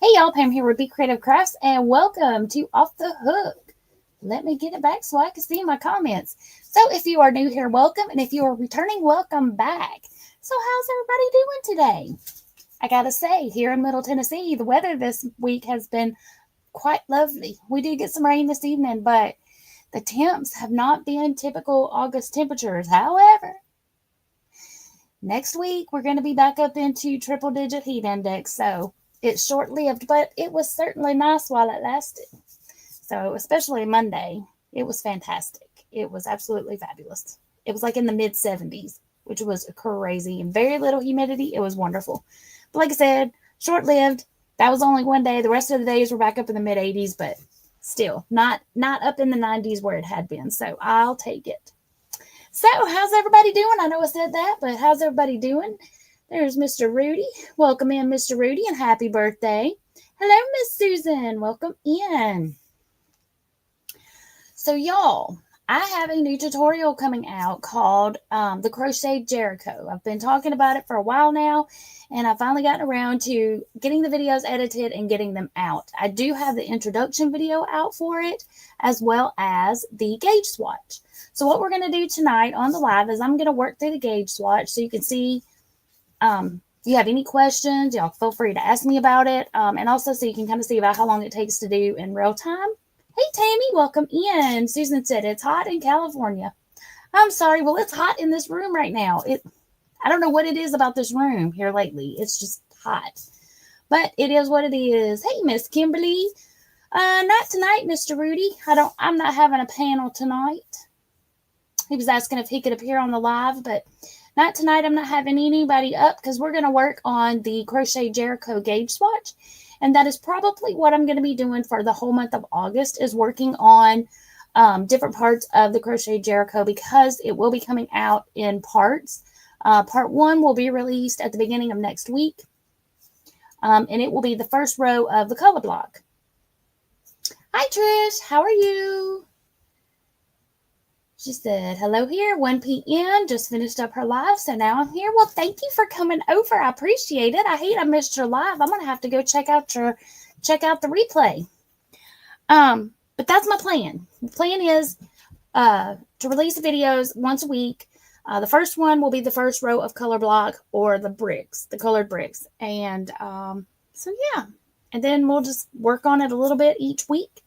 Hey y'all, Pam here with BeeCreative Crafts, and welcome to Off the Hook. Let me get it back so I can see my comments. So if you are new here, welcome, and if you are returning, welcome back. So how's everybody doing today? I gotta say, here in Middle Tennessee, the weather this week has been quite lovely. We did get some rain this evening, but the temps have not been typical August temperatures. However, next week we're going to be back up into triple digit heat index, so it's short lived, but it was certainly nice while it lasted. So, especially Monday, it was fantastic. It was absolutely fabulous. It was like in the mid 70s, which was crazy, and very little humidity. It was wonderful. But like I said, short lived. That was only one day. The rest of the days were back up in the mid 80s, but still not up in the 90s where it had been. So, I'll take it. So, how's everybody doing? I know I said that, but how's everybody doing? There's Mr. Rudy. Welcome in, Mr. Rudy, and happy birthday. Hello, Miss Susan. Welcome in. So, y'all, I have a new tutorial coming out called the Crochet Jericho. I've been talking about it for a while now, and I've finally gotten around to getting the videos edited and getting them out. I do have the introduction video out for it, as well as the gauge swatch. So what we're going to do tonight on the live is I'm going to work through the gauge swatch so you can see if you have any questions, y'all feel free to ask me about it. And also so you can kind of see about how long it takes to do in real time. Hey, Tammy, welcome in. Susan said it's hot in California. I'm sorry. Well, it's hot in this room right now. I don't know what it is about this room here lately. It's just hot. But it is what it is. Hey, Miss Kimberly. Not tonight, Mr. Rudy. I'm not having a panel tonight. He was asking if he could appear on the live, but not tonight. I'm not having anybody up because we're going to work on the Crochet Jericho gauge swatch. And that is probably what I'm going to be doing for the whole month of August, is working on different parts of the Crochet Jericho, because it will be coming out in parts. Part 1 will be released at the beginning of next week. And it will be the first row of the color block. Hi, Trish. How are you? She said, hello here, 1 p.m. Just finished up her live, so now I'm here. Well, thank you for coming over. I appreciate it. I hate I missed your live. I'm going to have to go check out the replay. But that's my plan. The plan is to release the videos once a week. The first one will be the first row of color block, or the bricks, the colored bricks. And so, yeah. And then we'll just work on it a little bit each week.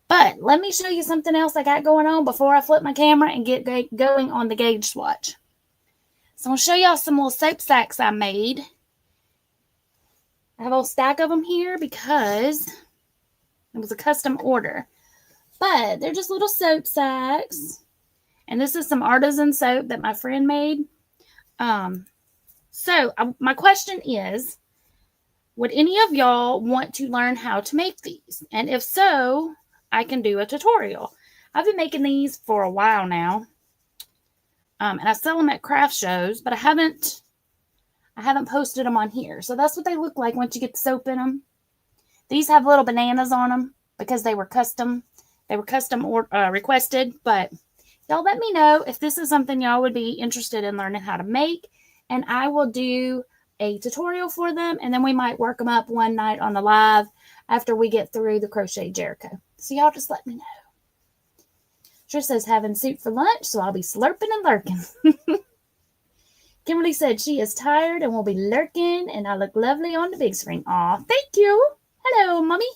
But let me show you something else I got going on before I flip my camera and get going on the gauge swatch. So I'm going to show y'all some little soap sacks I made. I have a whole stack of them here because it was a custom order. But they're just little soap sacks. And this is some artisan soap that my friend made. My question is, would any of y'all want to learn how to make these? And if so, I can do a tutorial. I've been making these for a while now. And I sell them at craft shows, but I haven't posted them on here. So that's what they look like once you get the soap in them. These have little bananas on them because they were custom. They were custom requested. But y'all let me know if this is something y'all would be interested in learning how to make. And I will do a tutorial for them. And then we might work them up one night on the live after we get through the Crochet Jericho. So y'all just let me know. Trish says having soup for lunch, so I'll be slurping and lurking. Kimberly said she is tired and will be lurking, and I look lovely on the big screen. Aw, thank you. Hello, Mommy.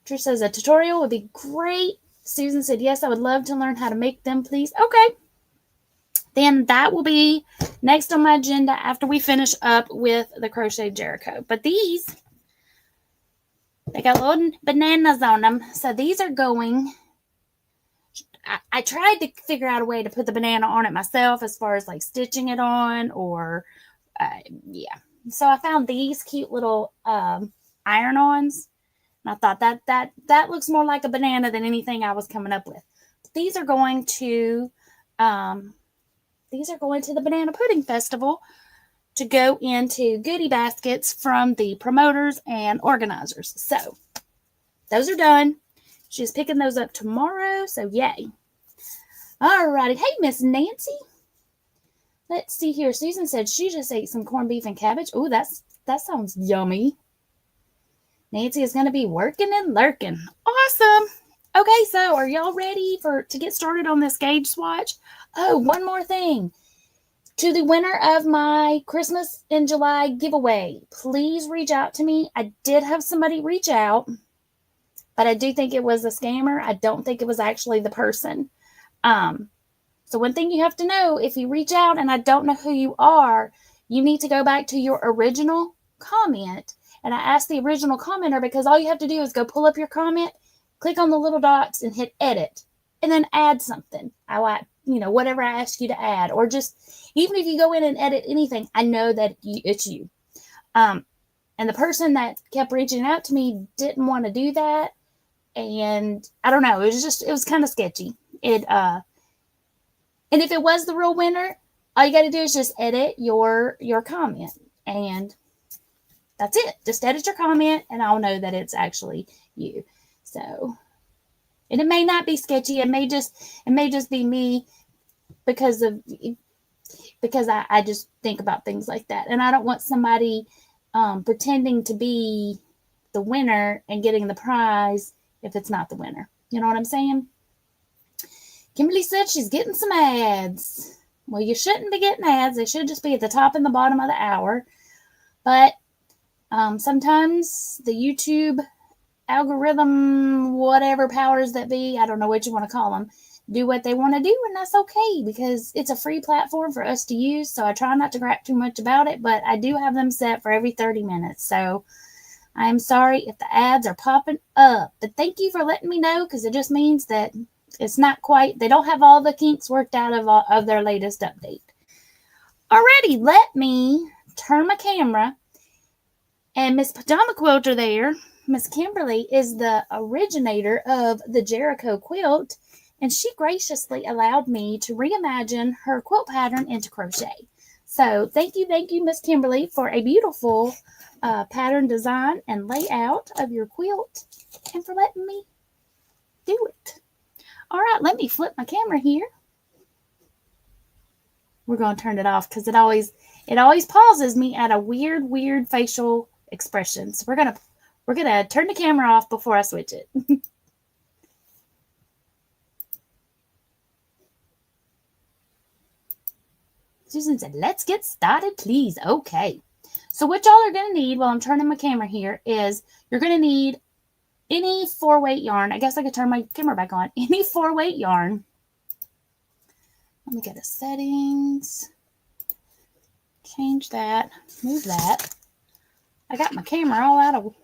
Trish says a tutorial would be great. Susan said, yes, I would love to learn how to make them, please. Okay. Then that will be next on my agenda after we finish up with the Crochet Jericho. But these, they got little bananas on them. So these are going, I tried to figure out a way to put the banana on it myself as far as like stitching it on or, yeah. So I found these cute little iron-ons. And I thought that looks more like a banana than anything I was coming up with. But these are going to the Banana Pudding Festival to go into goodie baskets from the promoters and organizers. So those are done. She's picking those up tomorrow. So yay. All righty. Hey, Miss Nancy. Let's see here. Susan said she just ate some corned beef and cabbage. Oh, that sounds yummy. Nancy is going to be working and lurking. Awesome. Okay, so are y'all ready to get started on this gauge swatch? Oh, one more thing. To the winner of my Christmas in July giveaway, please reach out to me. I did have somebody reach out, but I do think it was a scammer. I don't think it was actually the person. So one thing you have to know, if you reach out and I don't know who you are, you need to go back to your original comment. And I asked the original commenter because all you have to do is go pull up your comment, click on the little dots and hit edit, and then add something. Whatever I asked you to add, or just, even if you go in and edit anything, I know that it's you. And the person that kept reaching out to me didn't want to do that. And I don't know, it was kind of sketchy. And if it was the real winner, all you got to do is just edit your comment. And that's it. Just edit your comment and I'll know that it's actually you. So, and it may not be sketchy. It may just be me because I just think about things like that. And I don't want somebody pretending to be the winner and getting the prize if it's not the winner. You know what I'm saying? Kimberly said she's getting some ads. Well, you shouldn't be getting ads. They should just be at the top and the bottom of the hour. But sometimes the YouTube algorithm, whatever powers that be, I don't know what you want to call them, do what they want to do, and that's okay because it's a free platform for us to use. So I try not to crap too much about it, but I do have them set for every 30 minutes. So I'm sorry if the ads are popping up, but thank you for letting me know because it just means that it's not quite, they don't have all the kinks worked out of their latest update. Alrighty, let me turn my camera. And Miss Pajama Quilter there, Miss Kimberly, is the originator of the Jericho quilt, and she graciously allowed me to reimagine her quilt pattern into crochet. So thank you, Miss Kimberly, for a beautiful pattern design and layout of your quilt, and for letting me do it. All right, let me flip my camera here. We're going to turn it off because it always pauses me at a weird facial expression. So we're gonna turn the camera off before I switch it. Susan said, let's get started, please. Okay. So what y'all are going to need while I'm turning my camera here is you're going to need any 4-weight yarn. I guess I could turn my camera back on. Any 4-weight yarn. Let me go to settings. Change that. Move that. I got my camera all out of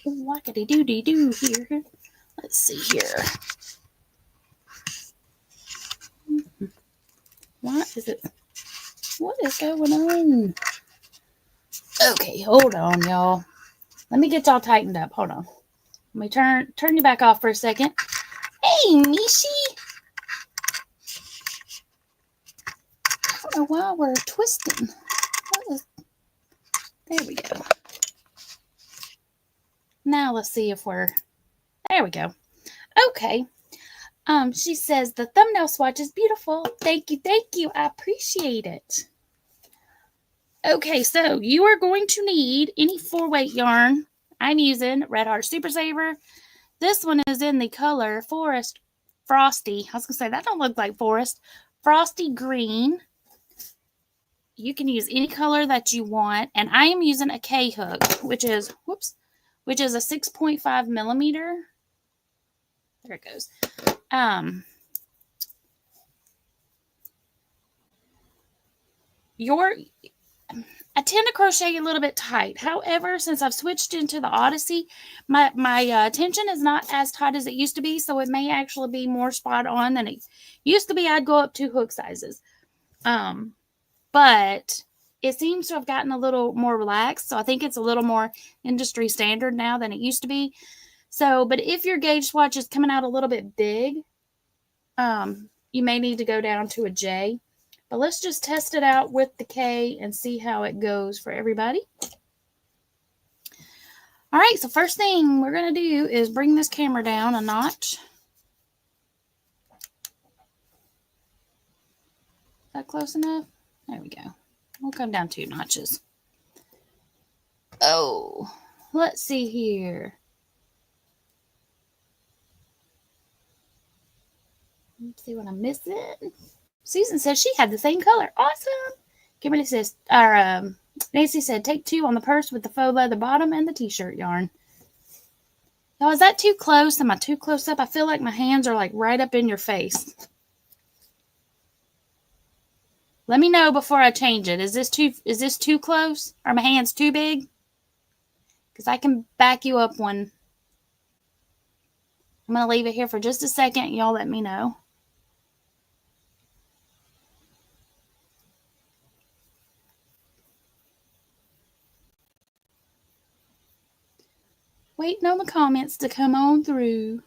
whackity-doo-dee-doo here. Let's see here. What is going on? Okay, hold on, y'all. Let me get y'all tightened up. Hold on. Let me turn you back off for a second. Hey, Mishi. I don't know why we're twisting. There we go. Now let's see if there we go. Okay. She says the thumbnail swatch is beautiful. Thank you. I appreciate it. Okay, so you are going to need any 4-weight yarn. I'm using Red Heart Super Saver. This one is in the color Forest Frosty. I was going to say, that don't look like forest. Frosty Green. You can use any color that you want. And I am using a K-hook, which is a 6.5 millimeter. There it goes. I tend to crochet a little bit tight. However, since I've switched into the Odyssey, my tension is not as tight as it used to be, so it may actually be more spot on than it used to be. I'd go up 2 hook sizes. But it seems to have gotten a little more relaxed, so I think it's a little more industry standard now than it used to be. So, but if your gauge swatch is coming out a little bit big, you may need to go down to a J. But let's just test it out with the K and see how it goes for everybody. All right, so first thing we're going to do is bring this camera down a notch. Is that close enough? There we go. We'll come down 2 notches. Oh, let's see here. Let's see what I'm missing. Susan says she had the same color. Awesome. Kimberly says, Nancy said, take 2 on the purse with the faux leather bottom and the t-shirt yarn. Now, is that too close? Am I too close up? I feel like my hands are like right up in your face. Let me know before I change it. Is this too close? Are my hands too big? Because I can back you up one. I'm going to leave it here for just a second. Y'all let me know. Waiting on the comments to come on through.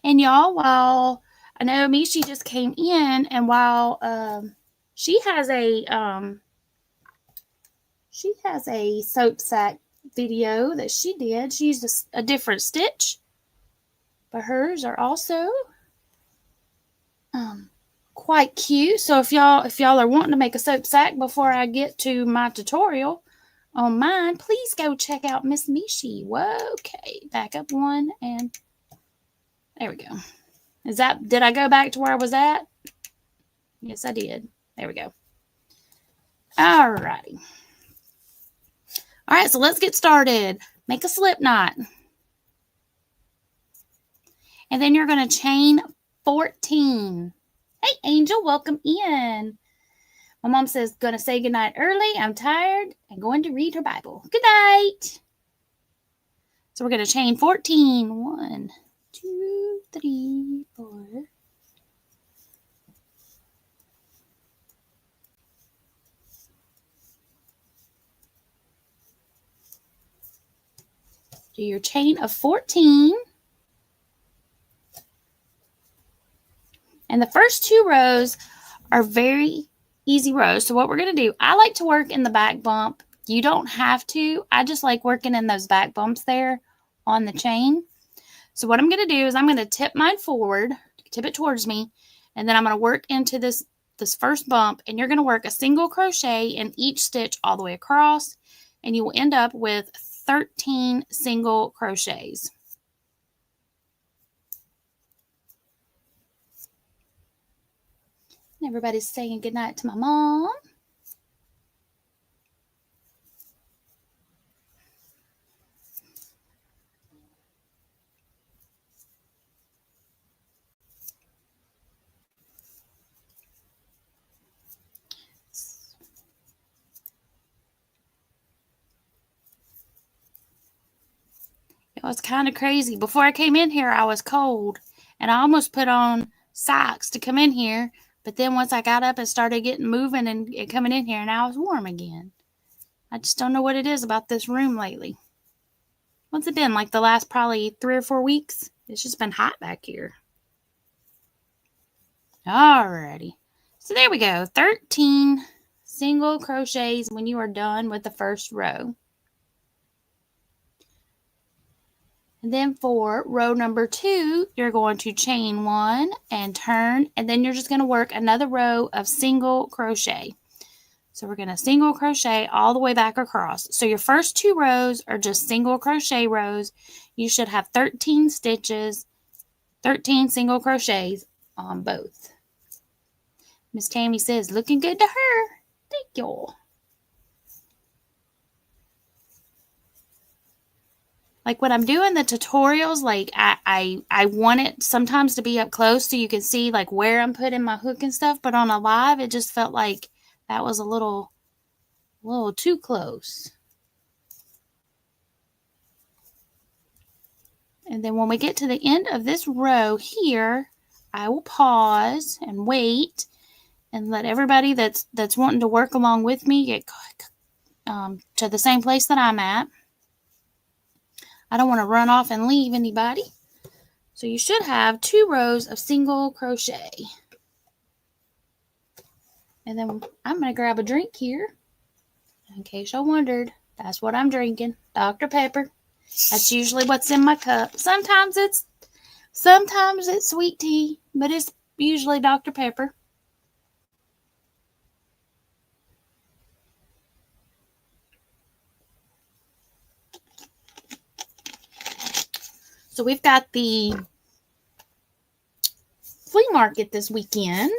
And y'all, while I know Mishi just came in, and while she has a soap sack video that she did. She used a different stitch, but hers are also quite cute. So if y'all are wanting to make a soap sack before I get to my tutorial on mine, please go check out Miss Mishi. Whoa, okay, back up one, and there we go. Did I go back to where I was at? Yes, I did. There we go. All righty. All right, so let's get started. Make a slip knot. And then you're going to chain 14. Hey, Angel, welcome in. My mom says, going to say goodnight early. I'm tired and going to read her Bible. Good night. So we're going to chain 14. 1, 2, 3, 4. Do your chain of 14. And the first 2 rows are very easy rows. So what we're going to do, I like to work in the back bump. You don't have to. I just like working in those back bumps there on the chain. So what I'm going to do is I'm going to tip mine forward, tip it towards me, and then I'm going to work into this first bump, and you're going to work a single crochet in each stitch all the way across, and you will end up with 13 single crochets. And everybody's saying goodnight to my mom. It was kind of crazy. Before I came in here, I was cold, and I almost put on socks to come in here. But then once I got up and started getting moving and coming in here, now it's warm again. I just don't know what it is about this room lately. What's it been, like the last probably 3 or 4 weeks? It's just been hot back here. Alrighty. So there we go. 13 single crochets when you are done with the first row. And then for row number 2, you're going to chain 1 and turn, and then you're just going to work another row of single crochet. So we're going to single crochet all the way back across. So your first 2 rows are just single crochet rows. You should have 13 stitches, 13 single crochets on both. Miss Tammy says, looking good to her. Thank y'all. Like when I'm doing the tutorials, like I want it sometimes to be up close so you can see like where I'm putting my hook and stuff. But on a live, it just felt like that was a little too close. And then when we get to the end of this row here, I will pause and wait and let everybody that's wanting to work along with me get to the same place that I'm at. I don't want to run off and leave anybody. So you should have 2 rows of single crochet. And then I'm going to grab a drink here. In case y'all wondered, that's what I'm drinking. Dr. Pepper. That's usually what's in my cup. Sometimes it's sweet tea, but it's usually Dr. Pepper. So we've got the flea market this weekend.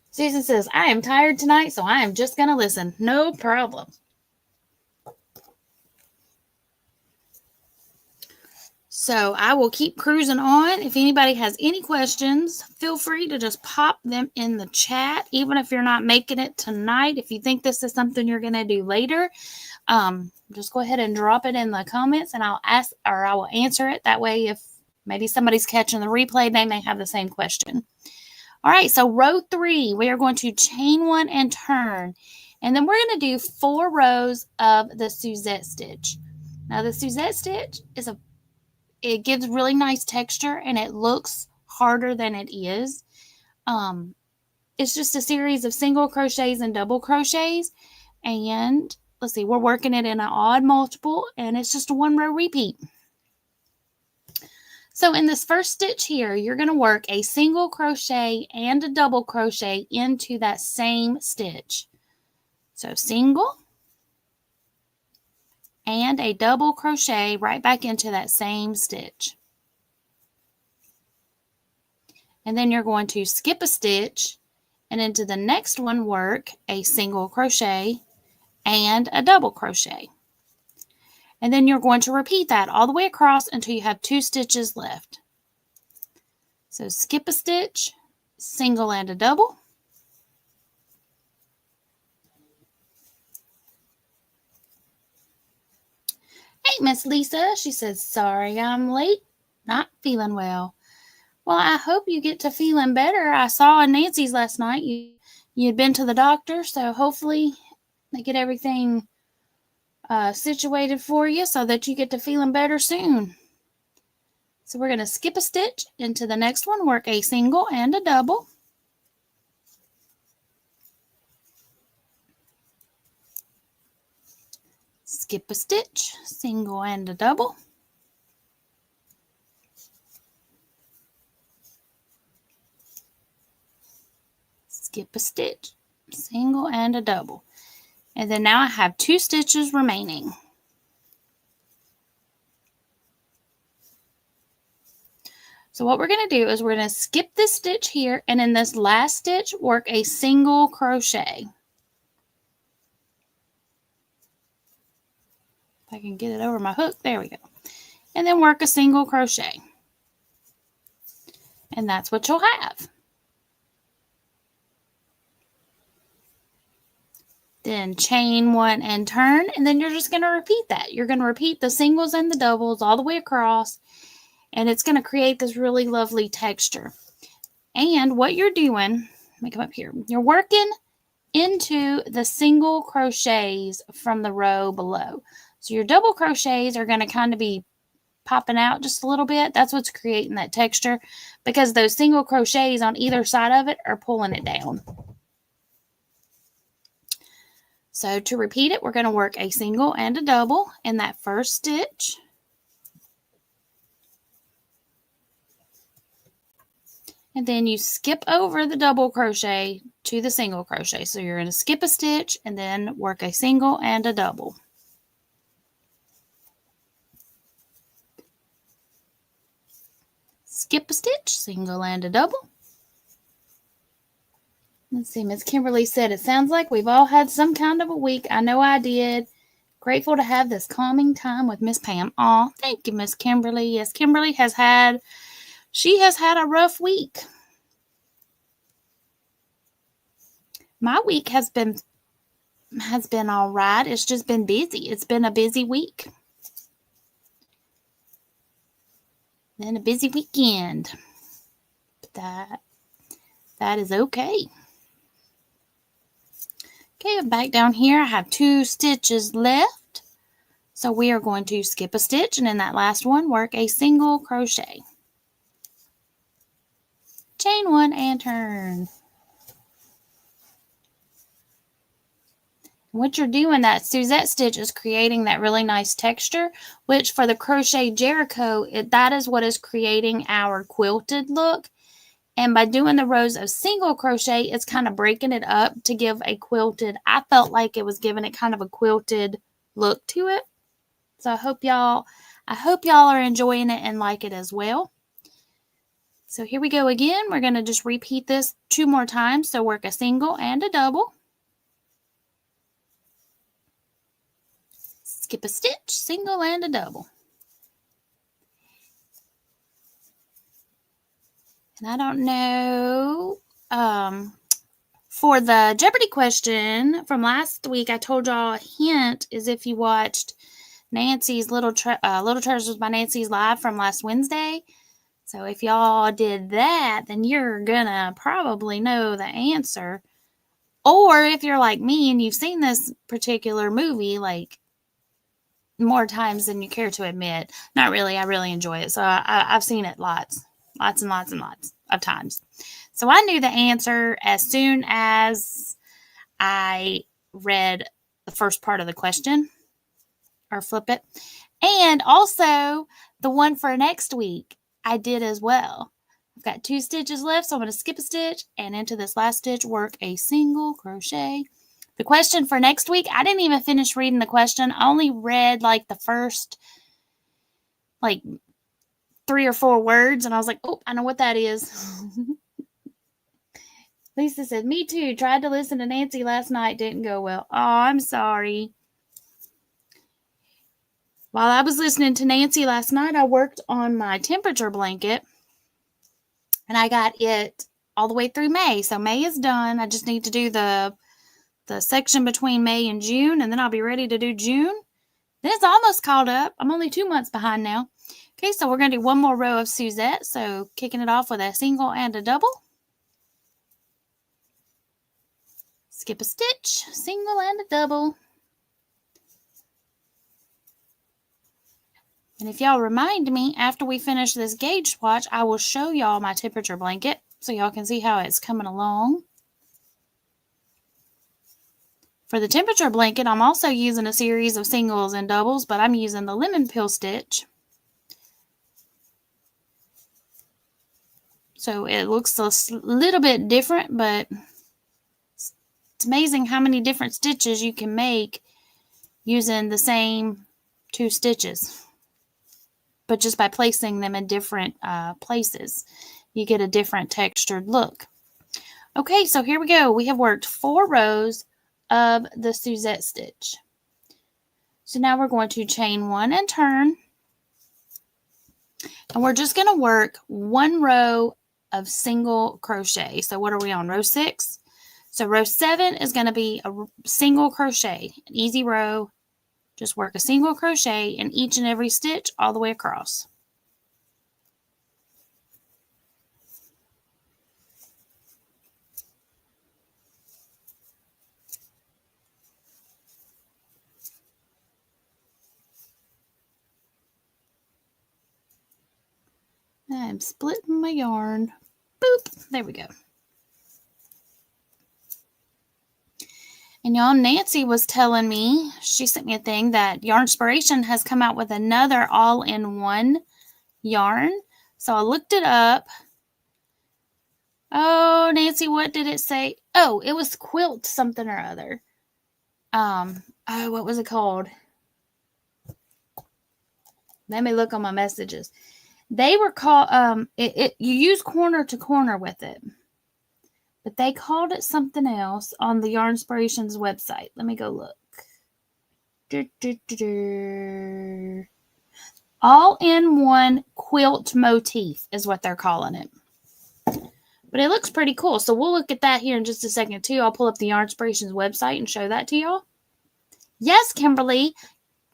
Susan says, I am tired tonight, so I am just going to listen. No problem. So I will keep cruising on. If anybody has any questions, feel free to just pop them in the chat. Even if you're not making it tonight, if you think this is something you're going to do later, just go ahead and drop it in the comments and I will answer it. That way, if maybe somebody's catching the replay, they may have the same question. All right, so row 3, we are going to chain 1 and turn. And then we're going to do 4 rows of the Suzette stitch. Now, the Suzette stitch it gives really nice texture and it looks harder than it is. It's just a series of single crochets and double crochets. And let's see, we're working it in an odd multiple and it's just a 1 row repeat. So in this first stitch here, you're going to work a single crochet and a double crochet into that same stitch. So single and a double crochet right back into that same stitch. And then you're going to skip a stitch and into the next one work a single crochet and a double crochet. And then you're going to repeat that all the way across until you have 2 stitches left. So skip a stitch, single and a double. Hey, Miss Lisa, she says, sorry I'm late, not feeling well. Well, I hope you get to feeling better. I saw in Nancy's last night you had been to the doctor, so hopefully they get everything situated for you so that you get to feeling better soon. So we're going to skip a stitch into the next one, work a single and a double. Skip a stitch, single and a double. Skip a stitch, single and a double. And then now I have 2 stitches remaining. So what we're going to do is we're going to skip this stitch here and in this last stitch work a single crochet. If I can get it over my hook, there we go. And then work a single crochet. And that's what you'll have. Then chain 1 and turn, and then you're just going to repeat that. You're going to repeat the singles and the doubles all the way across, and it's going to create this really lovely texture. And what you're doing, let me come up here, you're working into the single crochets from the row below. So your double crochets are going to kind of be popping out just a little bit. That's what's creating that texture because those single crochets on either side of it are pulling it down. So to repeat it, we're going to work a single and a double in that first stitch. And then you skip over the double crochet to the single crochet. So you're going to skip a stitch and then work a single and a double. Skip a stitch, single and a double. Let's see, Miss Kimberly said, it sounds like we've all had some kind of a week. I know I did. Grateful to have this calming time with Miss Pam. Aw, thank you, Miss Kimberly. Yes, Kimberly has had a rough week. My week has been all right. It's just been busy. It's been a busy week. Then a busy weekend. But that is okay. Okay, back down here, I have 2 stitches left. So we are going to skip a stitch and in that last one, work a single crochet. Chain 1 and turn. What you're doing, that Suzette stitch is creating that really nice texture, which for the Crochet Jericho, that is what is creating our quilted look. And by doing the rows of single crochet, it's kind of breaking it up to give a quilted, I felt like it was giving it kind of a quilted look to it. So I hope y'all are enjoying it and like it as well. So here we go again. We're going to just repeat this 2 more times. So work a single and a double. Skip a stitch, single and a double. And I don't know, for the Jeopardy question from last week, I told y'all a hint is if you watched Nancy's Little Treasures by Nancy's live from last Wednesday. So if y'all did that, then you're gonna probably know the answer. Or if you're like me and you've seen this particular movie like more times than you care to admit. Not really. I really enjoy it. So I've seen it lots and lots of times. So I knew the answer as soon as I read the first part of the question, or flip it. And also the one for next week, I did as well. I've got 2 stitches left, so I'm going to skip a stitch and into this last stitch work a single crochet. The question for next week, I didn't even finish reading the question. I only read like the first 3 or 4 words, and I was like, oh, I know what that is. Lisa said, me too. Tried to listen to Nancy last night. Didn't go well. Oh, I'm sorry. While I was listening to Nancy last night, I worked on my temperature blanket, and I got it all the way through May. So May is done. I just need to do the section between May and June, and then I'll be ready to do June. Then it's almost caught up. I'm only 2 months behind now. Okay, so we're going to do 1 more row of Suzette. So kicking it off with a single and a double. Skip a stitch, single and a double. And if y'all remind me, after we finish this gauge swatch, I will show y'all my temperature blanket so y'all can see how it's coming along. For the temperature blanket, I'm also using a series of singles and doubles, but I'm using the lemon peel stitch. So it looks a little bit different, but it's amazing how many different stitches you can make using the same 2 stitches. But just by placing them in different places, you get a different textured look. Okay, so here we go. We have worked 4 rows of the Suzette stitch. So now we're going to chain 1 and turn. And we're just going to work 1 row of single crochet. So what are we on? Row 6? So row 7 is going to be a single crochet, an easy row. Just work a single crochet in each and every stitch all the way across. I'm splitting my yarn. Boop. There we go. And y'all, Nancy was telling me, she sent me a thing that Yarnspiration has come out with another all-in-one yarn. So I looked it up. Oh, Nancy, what did it say? Oh, it was quilt something or other. Oh, what was it called? Let me look on my messages. They were called, you use corner to corner with it. But they called it something else on the Yarnspiration's website. Let me go look. All-in-one quilt motif is what they're calling it. But it looks pretty cool. So we'll look at that here in just a second too. I'll pull up the Yarnspiration's website and show that to y'all. Yes, Kimberly.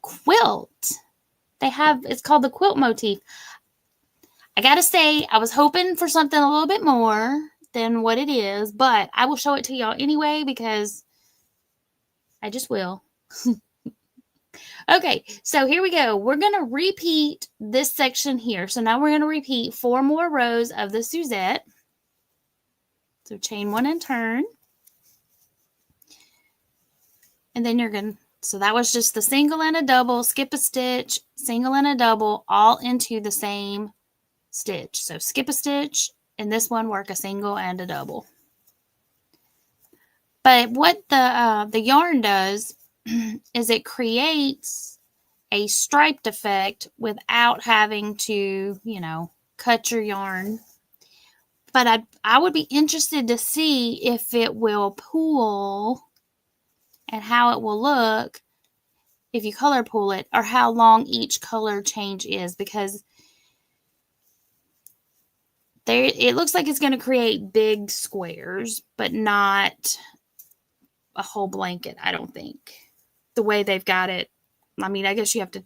Quilt. It's called the quilt motif. I gotta say, I was hoping for something a little bit more than what it is, but I will show it to y'all anyway because I just will. Okay, so here we go. We're going to repeat this section here. So now we're going to repeat 4 more rows of the Suzette. So chain 1 and turn. And then you're going to, so that was just the single and a double, skip a stitch, single and a double, all into the same stitch. So skip a stitch, and this one work a single and a double. But what the yarn does is it creates a striped effect without having to, you know, cut your yarn. But I would be interested to see if it will pull and how it will look if you color pull it, or how long each color change is, because there it looks like it's going to create big squares, but not a whole blanket, I don't think. The way they've got it. I mean, I guess you have to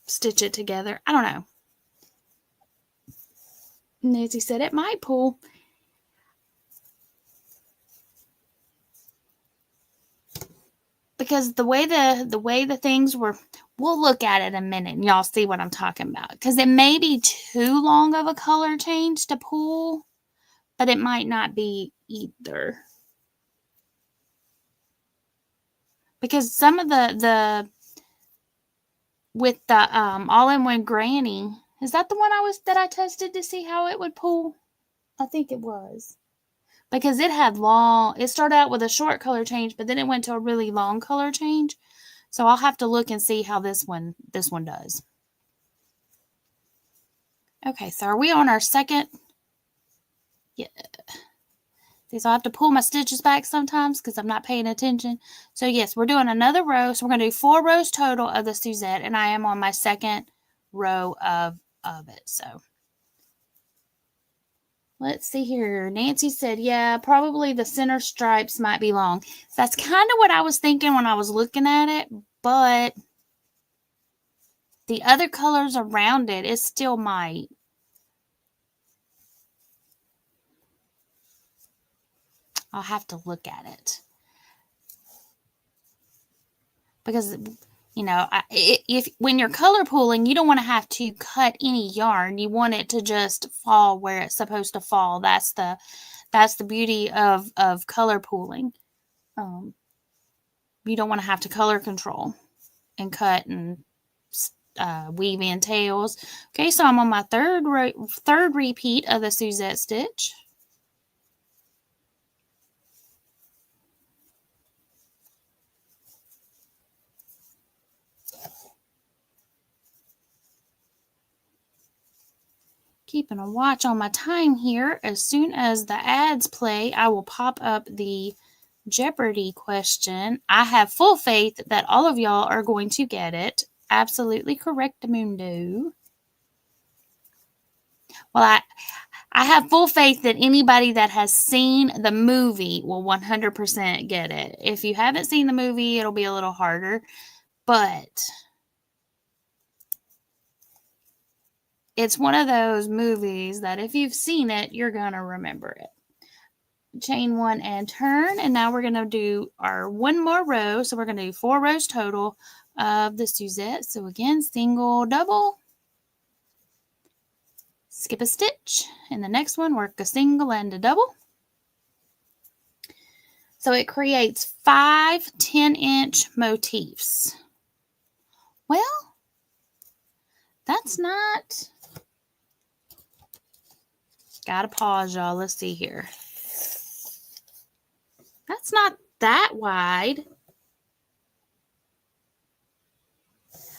stitch it together. I don't know. Nancy said it might pull. Because the way the things were, we'll look at it in a minute and y'all see what I'm talking about. Because it may be too long of a color change to pull, but it might not be either. Because some of the with the all-in-one granny, is that the one that I tested to see how it would pull? I think it was. Because it started out with a short color change, but then it went to a really long color change. So I'll have to look and see how this one does. Okay, so are we on our second? Yeah. See, so I have to pull my stitches back sometimes because I'm not paying attention. So yes, we're doing another row. So we're going to do 4 rows total of the Suzette, and I am on my second row of it. So let's see here. Nancy said, yeah, probably the center stripes might be long. That's kind of what I was thinking when I was looking at it, but the other colors around it still might. I'll have to look at it. Because, you know, when you're color pulling, you don't want to have to cut any yarn. You want it to just fall where it's supposed to fall. That's the beauty of color pulling. You don't want to have to color control and cut and weave in tails. Okay, so I'm on my third repeat of the Suzette stitch. Keeping a watch on my time here. As soon as the ads play, I will pop up the Jeopardy question. I have full faith that all of y'all are going to get it. Absolutely correct, Mundo. Well, I have full faith that anybody that has seen the movie will 100% get it. If you haven't seen the movie, it'll be a little harder, but it's one of those movies that if you've seen it, you're going to remember it. Chain 1 and turn, and now we're going to do our one more row. So we're going to do 4 rows total of the Suzette. So again, single, double, skip a stitch, and the next one work a single and a double. So it creates 5 10-inch motifs. Well, that's not, gotta pause, y'all. Let's see here. That's not that wide.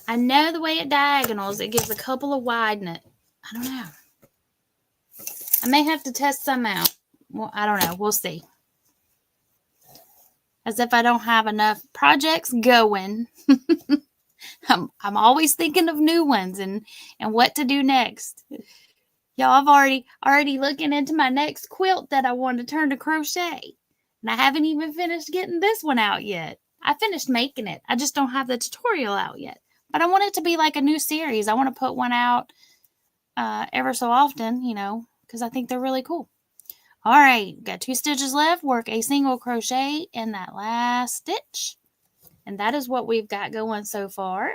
I know the way it diagonals, it gives a couple of wideness. I don't know. I may have to test some out. Well, I don't know. We'll see. As if I don't have enough projects going. I'm always thinking of new ones and what to do next. Y'all, I've already looking into my next quilt that I want to turn to crochet. And I haven't even finished getting this one out yet. I finished making it. I just don't have the tutorial out yet. But I want it to be like a new series. I want to put one out ever so often, you know, because I think they're really cool. All right, got 2 stitches left. Work a single crochet in that last stitch. And that is what we've got going so far.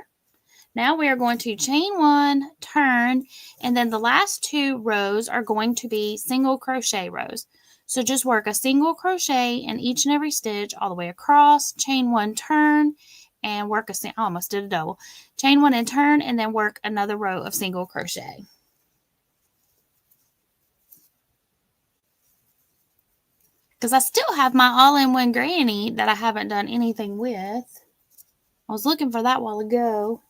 Now we are going to chain 1, turn, and then the last 2 rows are going to be single crochet rows. So just work a single crochet in each and every stitch all the way across, chain 1, turn, and work I almost did a double. Chain 1 and turn, and then work another row of single crochet. Because I still have my all-in-one granny that I haven't done anything with. I was looking for that a while ago.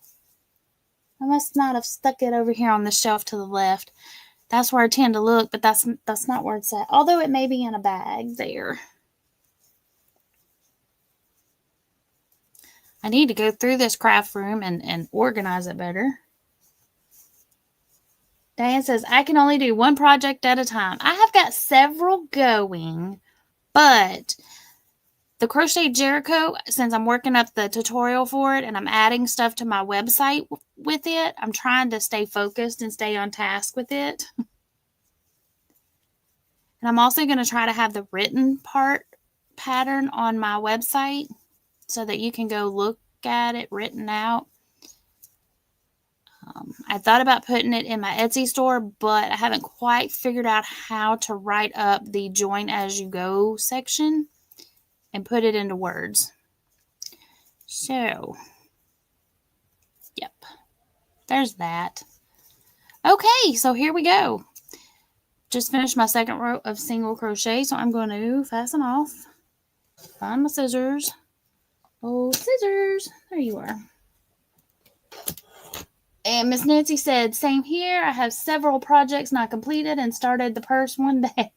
I must not have stuck it over here on the shelf to the left. That's where I tend to look, but that's not where it's at. Although it may be in a bag there. I need to go through this craft room and organize it better. Diane says, I can only do one project at a time. I have got several going, but the Crochet Jericho, since I'm working up the tutorial for it and I'm adding stuff to my website with it, I'm trying to stay focused and stay on task with it. And I'm also going to try to have the written pattern on my website so that you can go look at it written out. I thought about putting it in my Etsy store, but I haven't quite figured out how to write up the join as you go section and put it into words. So, yep, there's that. Okay, so here we go. Just finished my second row of single crochet, so I'm going to fasten off. Find my scissors. Oh, scissors. There you are. And Miss Nancy said, same here. I have several projects not completed and started the purse one day.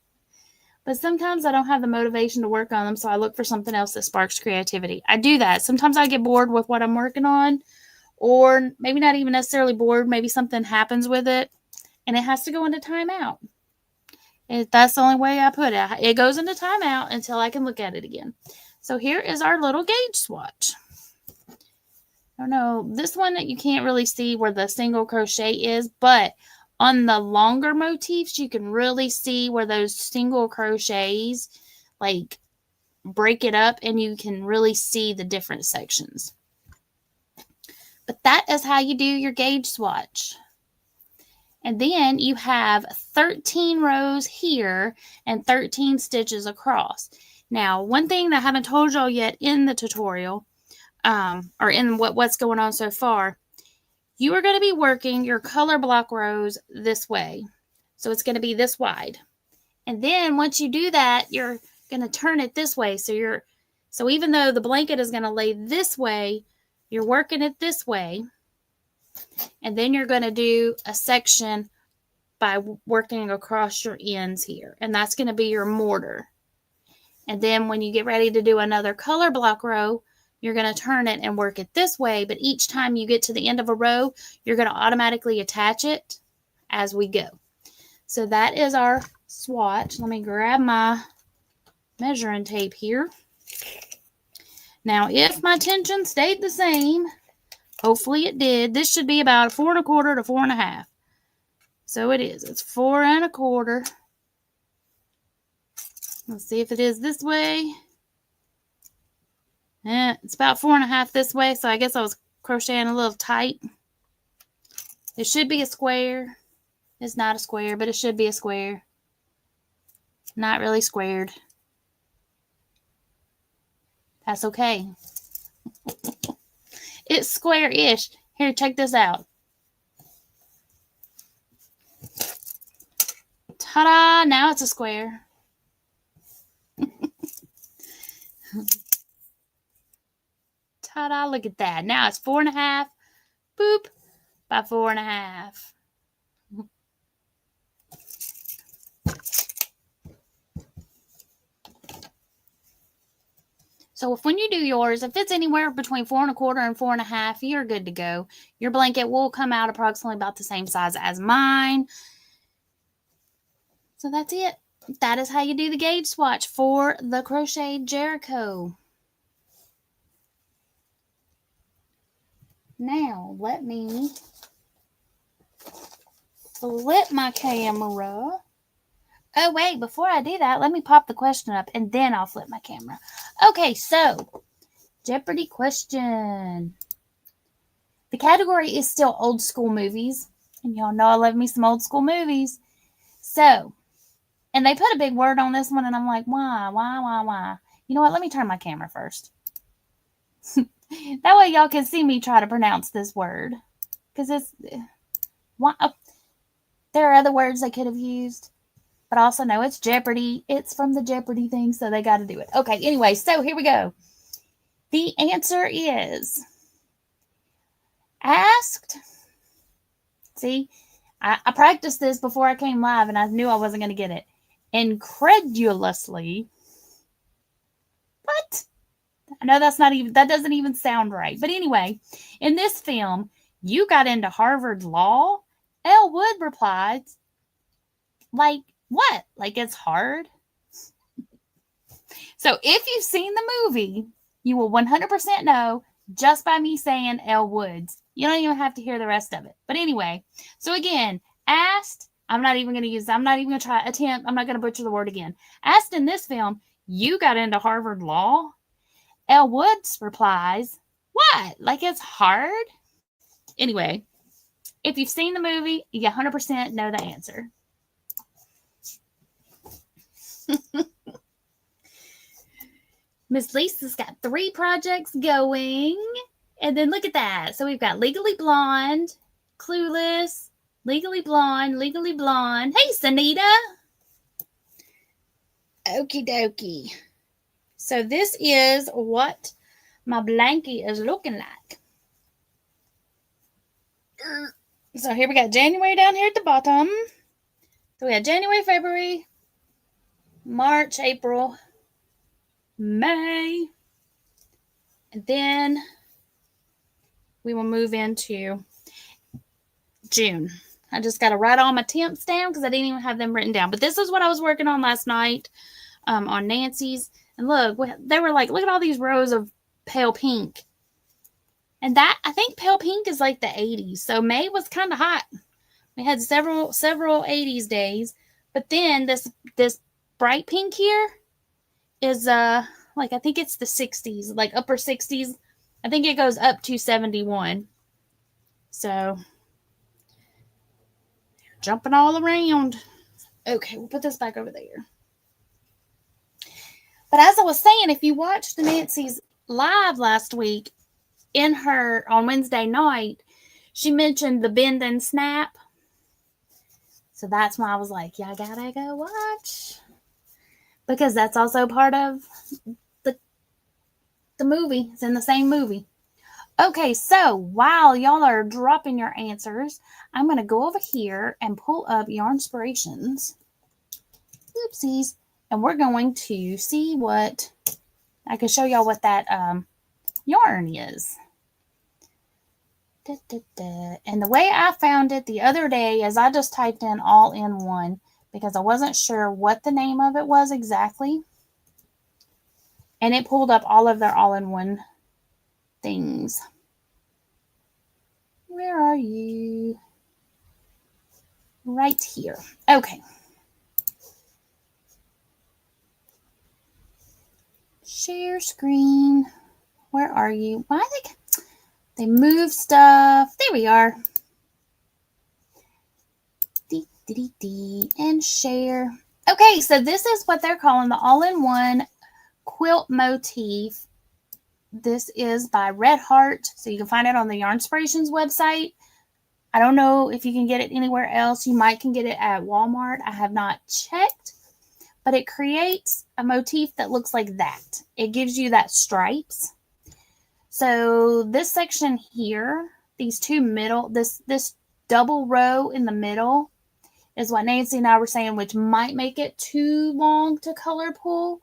But sometimes I don't have the motivation to work on them, so I look for something else that sparks creativity. I do that. Sometimes I get bored with what I'm working on, or maybe not even necessarily bored. Maybe something happens with it, and it has to go into timeout. That's the only way I put it. It goes into timeout until I can look at it again. So here is our little gauge swatch. I don't know, this one that you can't really see where the single crochet is, but on the longer motifs, you can really see where those single crochets like break it up and you can really see the different sections. But that is how you do your gauge swatch. And then you have 13 rows here and 13 stitches across. Now, one thing that I haven't told y'all yet in the tutorial, or in what's going on so far, you are going to be working your color block rows this way. So it's going to be this wide. And then once you do that, you're going to turn it this way. So even though the blanket is going to lay this way, you're working it this way. And then you're going to do a section by working across your ends here. And that's going to be your mortar. And then when you get ready to do another color block row, you're going to turn it and work it this way. But each time you get to the end of a row, you're going to automatically attach it as we go. So that is our swatch. Let me grab my measuring tape here. Now, if my tension stayed the same, hopefully it did. This should be about 4 1/4 to 4 1/2. So it is. It's 4 1/4. Let's see if it is this way. It's about 4 1/2 this way. So I guess I was crocheting a little tight. It should be a square. It's not a square, but it should be a square. Not really squared. That's okay. It's square-ish. Here, check this out. Ta-da! Now it's a square. Ta-da! Look at that. Now it's 4 1/2. Boop. By 4 1/2. So if when you do yours, if it's anywhere between 4 1/4 and 4 1/2, you're good to go. Your blanket will come out approximately about the same size as mine. So that's it. That is how you do the gauge swatch for the Crochet Jericho. Now, let me flip my camera. Oh, wait, before I do that, let me pop the question up and then I'll flip my camera. Okay, so, Jeopardy question. The category is still old school movies. And y'all know I love me some old school movies. So, And they put a big word on this one, and I'm like, why? You know what? Let me turn my camera first. That way y'all can see me try to pronounce this word. Because it's... Why? There are other words they could have used. But I also know it's Jeopardy. It's from the Jeopardy thing, so they got to do it. Okay, anyway, so here we go. The answer is asked. See, I practiced this before I came live, and I knew I wasn't going to get it. Incredulously. What? I know that doesn't even sound right. But anyway, in this film, you got into Harvard Law? Elle Wood replied, like, what? Like it's hard? So if you've seen the movie, you will 100% know just by me saying Elle Woods. You don't even have to hear the rest of it. But anyway, so again, asked, I'm not even going to try attempt, I'm not going to butcher the word again. Asked in this film, you got into Harvard Law? Elle Woods replies, what? Like it's hard? Anyway, if you've seen the movie, you 100% know the answer. Miss Lisa's got 3 projects going. And then look at that. So we've got Legally Blonde, Clueless, Legally Blonde. Hey, Sanita. Okie dokie. So this is what my blankie is looking like. So here we got January down here at the bottom. So we have January, February, March, April, May. And then we will move into June. I just got to write all my temps down because I didn't even have them written down. But this is what I was working on last night on Nancy's. And look, they were like, look at all these rows of pale pink. And that, I think pale pink is like the 80s. So May was kind of hot. We had several 80s days. But then this bright pink here is like, I think it's the 60s, like upper 60s. I think it goes up to 71. So jumping all around. Okay, we'll put this back over there. But as I was saying, if you watched Nancy's live last week, on Wednesday night, she mentioned the bend and snap. So that's why I was like, yeah, I gotta go watch. Because that's also part of the movie. It's in the same movie. Okay, so while y'all are dropping your answers, I'm going to go over here and pull up Yarnspirations. Oopsies. And we're going to see what, I can show y'all what that yarn is. And the way I found it the other day is I just typed in all-in-one because I wasn't sure what the name of it was exactly. And it pulled up all of their all-in-one things. Where are you? Right here. Okay. Share screen. Where are you? Why they move stuff? There we are. And share. Okay, so this is what they're calling the all-in-one quilt motif. This is by Red Heart. So you can find it on the Yarnspirations website. I don't know if you can get it anywhere else. You might can get it at Walmart. I have not checked. But it creates a motif that looks like that. It gives you that stripes. So this section here, these two middle, this double row in the middle is what Nancy and I were saying, which might make it too long to color pull,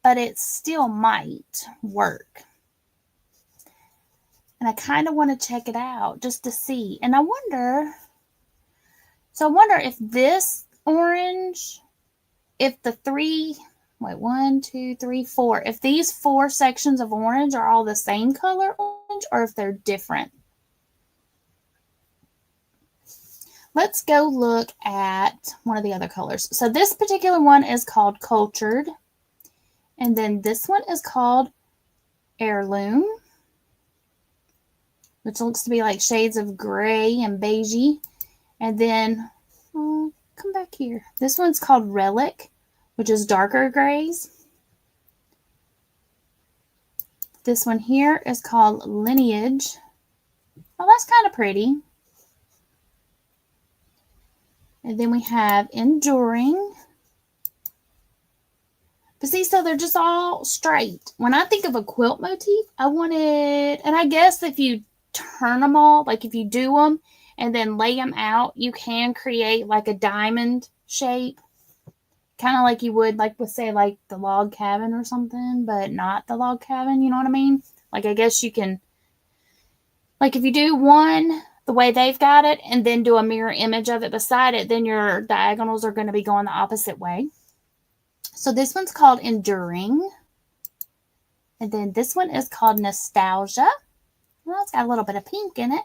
but it still might work. And I kind of want to check it out just to see. And I wonder if this orange, if the if these 4 sections of orange are all the same color orange or if they're different. Let's go look at one of the other colors. So this particular one is called Cultured. And then this one is called Heirloom, which looks to be like shades of gray and beigey. And then come back here. This one's called Relic, which is darker grays. This one here is called Lineage. Oh, that's kind of pretty. And then we have Enduring. But see, so they're just all straight. When I think of a quilt motif, I wanted, and I guess if you turn them all, like if you do them and then lay them out, you can create like a diamond shape. Kind of like you would, like, with, say, like the log cabin or something, but not the log cabin, you know what I mean? Like, I guess you can, like, if you do one the way they've got it and then do a mirror image of it beside it, then your diagonals are going to be going the opposite way. So this one's called Enduring. And then this one is called Nostalgia. Well, it's got a little bit of pink in it.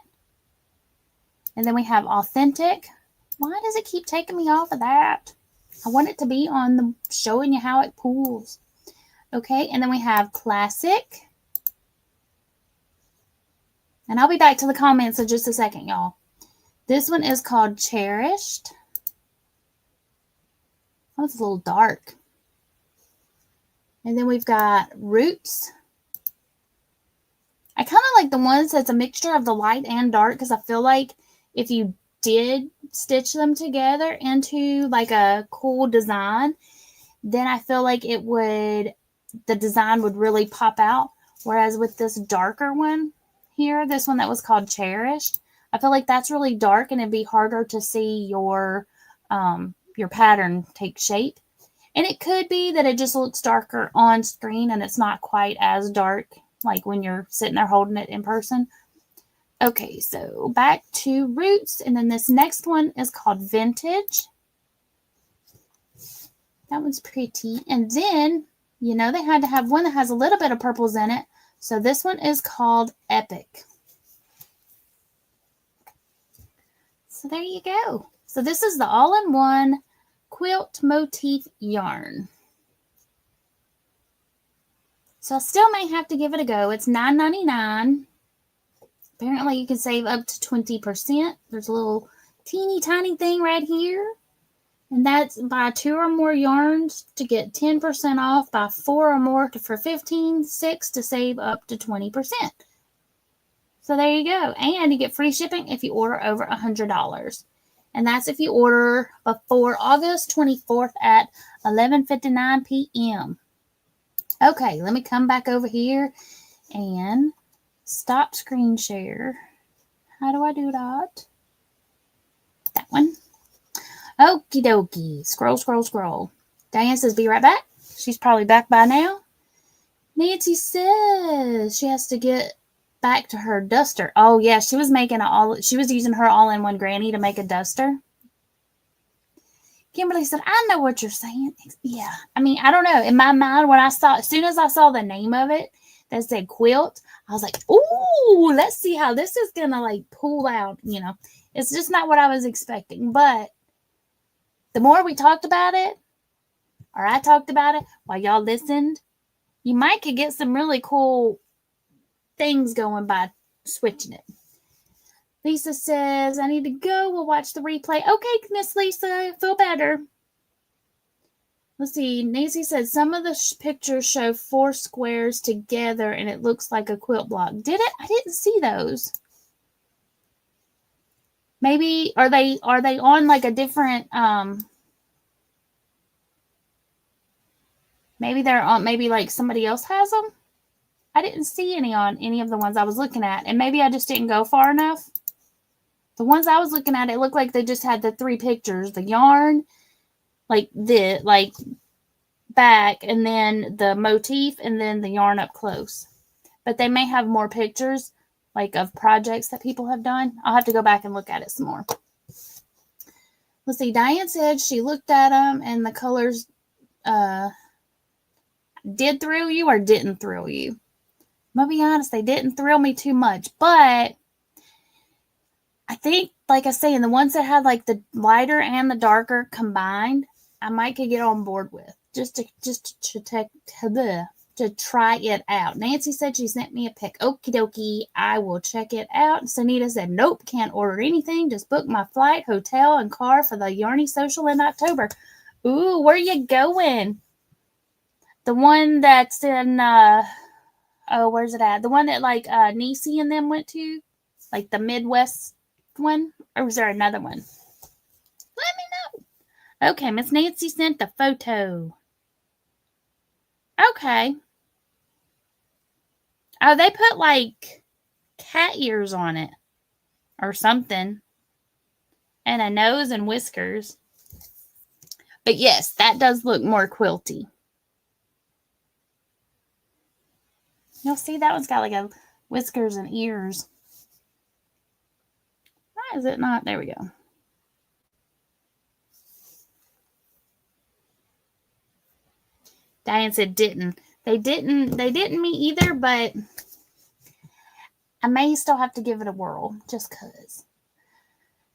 And then we have Authentic. Why does it keep taking me off of that? I want it to be on the showing you how it pulls. Okay, and then we have Classic. And I'll be back to the comments in just a second, y'all. This one is called Cherished. Oh, it's a little dark. And then we've got Roots. I kind of like the ones that's a mixture of the light and dark, because I feel like if you did stitch them together into like a cool design, then I feel like the design would really pop out. Whereas with this darker one here, this one that was called Cherished, I feel like that's really dark and it'd be harder to see your pattern take shape. And it could be that it just looks darker on screen and it's not quite as dark like when you're sitting there holding it in person. Okay, so back to Roots, and then this next one is called Vintage. That one's pretty. And then, you know, they had to have one that has a little bit of purples in it. So this one is called Epic. So there you go. So this is the all-in-one quilt motif yarn. So I still may have to give it a go. It's $9.99. Apparently you can save up to 20%. There's a little teeny tiny thing right here. And that's buy 2 or more yarns to get 10% off, buy 4 or more for 15, 6 to save up to 20%. So there you go. And you get free shipping if you order over $100. And that's if you order before August 24th at 11:59 p.m. Okay, let me come back over here and stop screen share. How do I do that? That one. Okie dokie. Scroll, scroll, scroll. Diane says, be right back. She's probably back by now. Nancy says she has to get back to her duster. Oh, yeah. She was using her all-in-one granny to make a duster. Kimberly said, I know what you're saying. Yeah. I mean, I don't know. In my mind, as soon as I saw the name of it that said quilt, I was like, ooh, let's see how this is going to like pull out, you know. It's just not what I was expecting. But the more we talked about it, or I talked about it while y'all listened, you might could get some really cool things going by switching it. Lisa says, I need to go. We'll watch the replay. Okay, Miss Lisa, feel better. Let's see. Nancy said some of the pictures show 4 squares together and it looks like a quilt block. Did it? I didn't see those. Maybe are they on like a different maybe they're on, maybe like somebody else has them? I didn't see any on any of the ones I was looking at, and maybe I just didn't go far enough. The ones I was looking at, it looked like they just had the 3 pictures, the yarn, like back, and then the motif, and then the yarn up close. But they may have more pictures, like of projects that people have done. I'll have to go back and look at it some more. Let's see. Diane said she looked at them and the colors did thrill you or didn't thrill you. I'm going to be honest, they didn't thrill me too much, but I think, like I say, in the ones that had like the lighter and the darker combined, I might could get on board with just to to try it out. Nancy said she sent me a pic. Okie dokie, I will check it out. Sunita said, nope, can't order anything. Just book my flight, hotel, and car for the Yarny Social in October. Ooh, where you going? The one that's in, where's it at? The one that, like, Niecy and them went to? Like, the Midwest one? Or was there another one? Let me know. Okay, Miss Nancy sent the photo. Okay. Oh, they put, like, cat ears on it. Or something. And a nose and whiskers. But yes, that does look more quilty. You'll see that one's got like a whiskers and ears. Why is it not? There we go. Diane said didn't. They didn't me either, but I may still have to give it a whirl just because.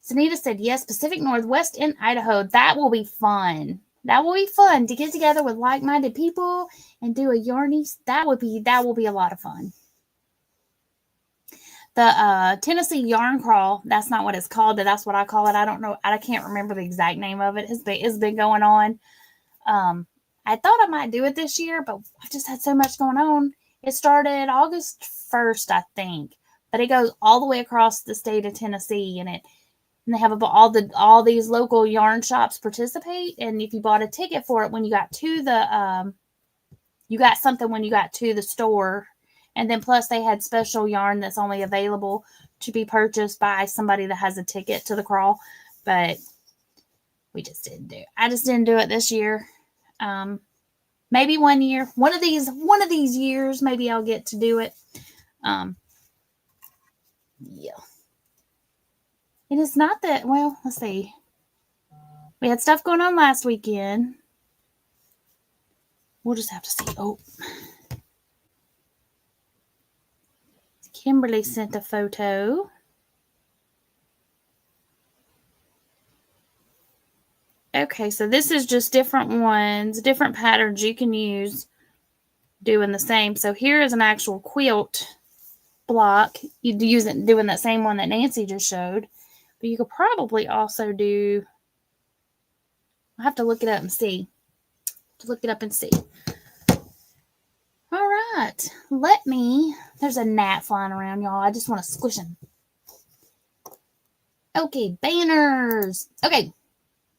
Sunita said yes, Pacific Northwest in Idaho. That will be fun. That will be fun to get together with like-minded people and do a yarny. That will be a lot of fun. The Tennessee Yarn Crawl, that's not what it's called, but that's what I call it. I don't know. I can't remember the exact name of it. It's been going on. I thought I might do it this year, but I just had so much going on. It started August 1st, I think, but it goes all the way across the state of Tennessee, and they have all these local yarn shops participate. And if you bought a ticket for it when you got to the, you got something when you got to the store. And then plus they had special yarn that's only available to be purchased by somebody that has a ticket to the crawl. But we just didn't do it. I just didn't do it this year. Maybe one year, one of these years, maybe I'll get to do it. Yeah. And it's not that, well, let's see. We had stuff going on last weekend. We'll just have to see. Oh. Kimberly sent a photo. Okay, so this is just different ones, different patterns you can use doing the same. So here is an actual quilt block. You'd use it doing that same one that Nancy just showed. But you could probably also do, I'll have to look it up and see. All right. There's a gnat flying around, y'all. I just want to squish him. Okay, banners. Okay.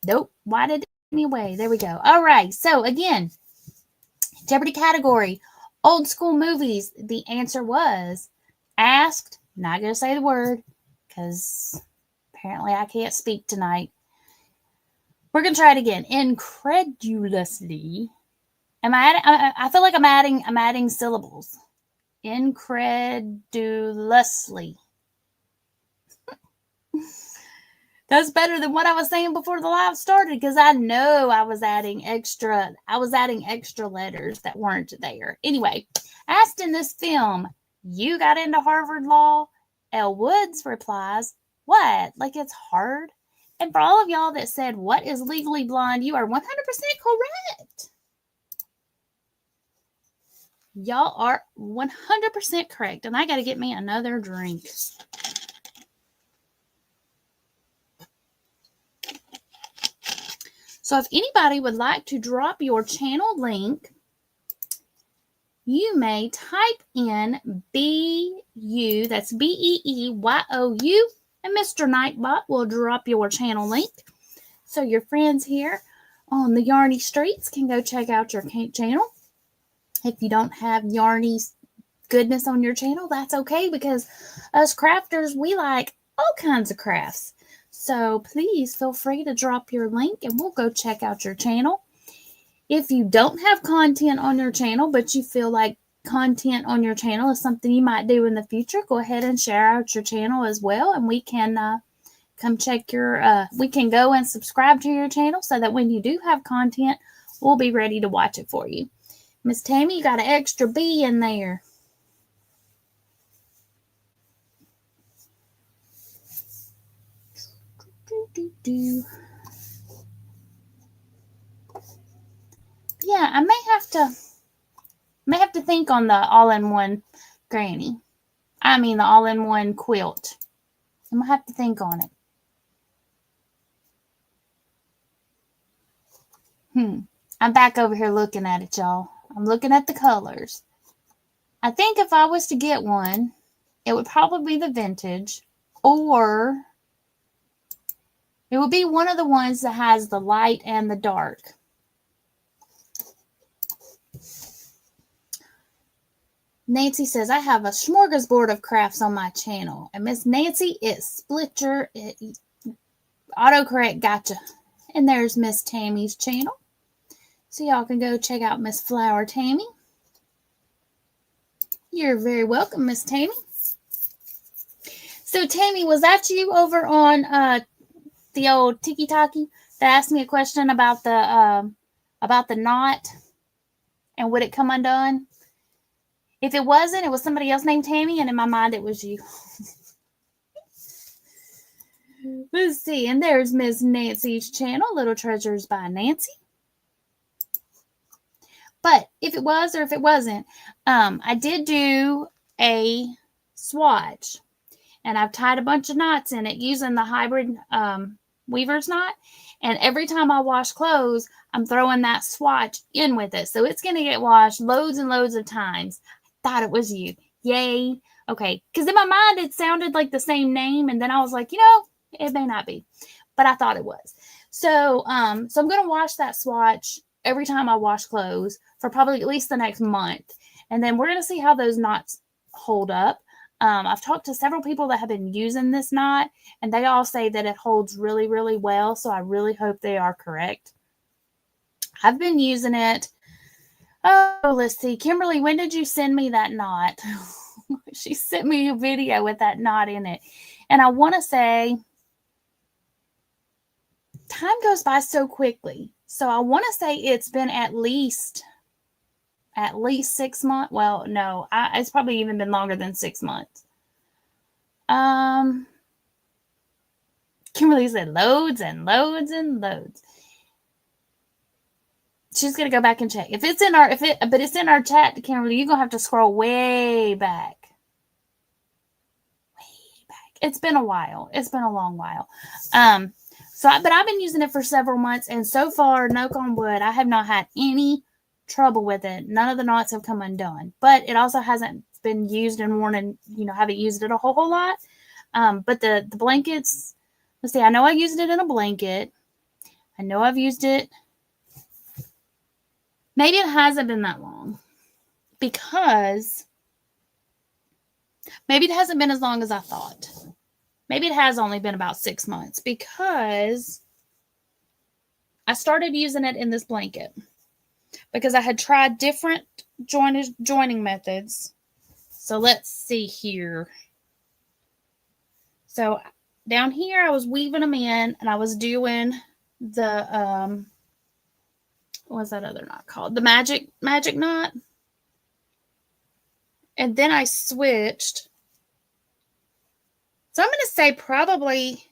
Nope. Why did it take me away? There we go. All right. So again, Jeopardy category, old school movies. The answer was asked. Not going to say the word because apparently I can't speak tonight. We're going to try it again. Incredulously. I feel like I'm adding syllables. Incredulously. That's better than what I was saying before the live started because I know I was adding extra letters that weren't there. Anyway, asked in this film, you got into Harvard Law? Elle Woods replies, what? Like it's hard? And for all of y'all that said, what is Legally Blonde? You are 100% correct. Y'all are 100% correct. And I got to get me another drink. So if anybody would like to drop your channel link, you may type in BU, that's BEEYOU, and Mr. Nightbot will drop your channel link. So your friends here on the Yarny Streets can go check out your channel. If you don't have Yarny goodness on your channel, that's okay because us crafters, we like all kinds of crafts. So please feel free to drop your link and we'll go check out your channel. If you don't have content on your channel, but you feel like content on your channel is something you might do in the future, go ahead and share out your channel as well. And we can come check we can go and subscribe to your channel so that when you do have content, we'll be ready to watch it for you. Miss Tammy, you got an extra B in there. Yeah, I may have to. May have to think on the all-in-one granny. I mean the all-in-one quilt. I'm going to have to think on it. I'm back over here looking at it, y'all. I'm looking at the colors. I think if I was to get one, it would probably be the vintage, or it would be one of the ones that has the light and the dark. Nancy says, I have a smorgasbord of crafts on my channel. And Miss Nancy, it split your autocorrect. Gotcha. And there's Miss Tammy's channel. So y'all can go check out Miss Flower Tammy. You're very welcome, Miss Tammy. So Tammy, was that you over on the old Tiki Taki that asked me a question about the knot and would it come undone? If it wasn't, it was somebody else named Tammy, and in my mind it was you. Let's see, and there's Miss Nancy's channel, Little Treasures by Nancy. But if it was or if it wasn't, I did do a swatch, and I've tied a bunch of knots in it using the hybrid weaver's knot. And every time I wash clothes, I'm throwing that swatch in with it. So it's going to get washed loads and loads of times. I thought it was you. Yay. Okay. Because in my mind, it sounded like the same name. And then I was like, you know, it may not be. But I thought it was. So, I'm going to wash that swatch every time I wash clothes for probably at least the next month. And then we're going to see how those knots hold up. I've talked to several people that have been using this knot, and they all say that it holds really, really well. So I really hope they are correct. I've been using it. Oh, let's see. Kimberly, when did you send me that knot? She sent me a video with that knot in it. And I want to say, time goes by so quickly. So I want to say it's been at least 6 months. Well, no, it's probably even been longer than 6 months. Kimberly said loads and loads and loads. She's gonna go back and check. But it's in our chat, Kimberly. You're gonna have to scroll way back. Way back. It's been a while. It's been a long while. But I've been using it for several months, and so far, knock on wood, I have not had any trouble with it. None of the knots have come undone, but it also hasn't been used and worn, and haven't used it a whole lot. But the blankets, let's see, I know I used it in a blanket. I know I've used it. Maybe it hasn't been that long, because maybe it hasn't been as long as I thought. Maybe it has only been about 6 months, because I started using it in this blanket because I had tried different joining methods. So let's see here. So down here, I was weaving them in, and I was doing the, what's that other knot called? The magic knot. And then I switched. So I'm going to say probably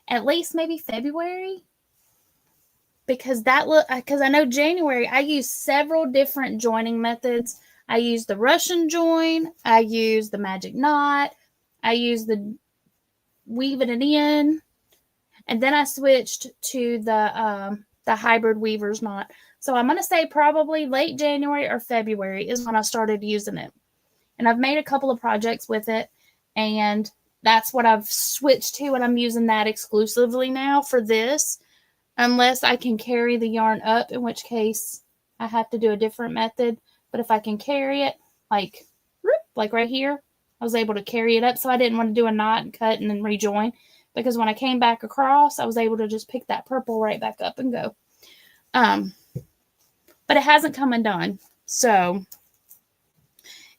at least maybe February. Because I know January, I used several different joining methods. I used the Russian join. I used the magic knot. I used the weaving it in. And then I switched to the hybrid weaver's knot. So I'm going to say probably late January or February is when I started using it. And I've made a couple of projects with it. And that's what I've switched to. And I'm using that exclusively now for this. Unless I can carry the yarn up, in which case I have to do a different method. But if I can carry it, like right here, I was able to carry it up. So I didn't want to do a knot and cut and then rejoin. Because when I came back across, I was able to just pick that purple right back up and go. But it hasn't come undone. So,